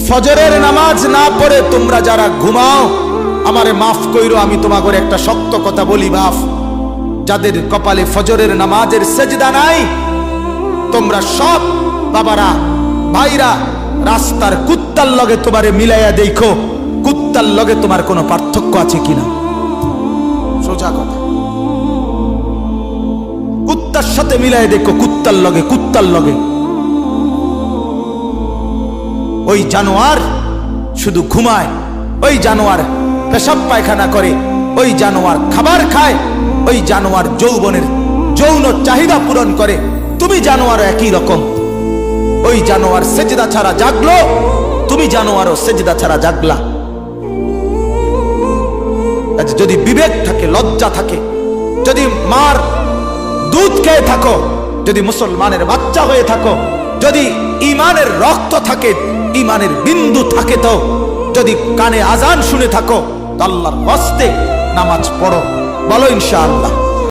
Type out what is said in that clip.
ফজরের নামাজ না পড়ে তোমরা যারা ঘুমাও, আমারে মাফ কইরো, আমি তোমাগর একটা শক্ত কথা বলি, মাফ। যাদের কপালে ফজরের নামাজের সেজদা নাই, তোমরা সব বাবারা ভাইরা রাস্তার কুত্তার লগে তোমারে মিলাইয়া দেখো, কুত্তার লগে তোমার কোনো পার্থক্য আছে কিনা। সোজা কথা, কুত্তার সাথে মিলাইয়া দেখো, কুত্তার লগে, কুত্তার লগে। ওই জানোয়ার শুধু ঘুমায়, ওই জানোয়ার পেশাব পায়খানা করে, ওই জানোয়ার খাবার খায়, ওই জানোয়ার যৌবনের যৌন চাহিদা পূরণ করে। তুমি জানোয়ার একই রকম। ওই জানোয়ার সেজদা ছাড়া জাগলো, তুমি জানোয়ারও সেজদা ছাড়া জাগলা। যদি বিবেক থাকে, লজ্জা থাকে, যদি মার দুধ খেয়ে থাকো, যদি মুসলমানের বাচ্চা হয়ে থাকো, যদি ইমানের রক্ত থাকে, ইমানের বিন্দু থাকে, তো যদি কানে আজান শুনে থাকো, তো আল্লাহর হস্তে নামাজ পড়ো। বলো ইনশাআল্লাহ।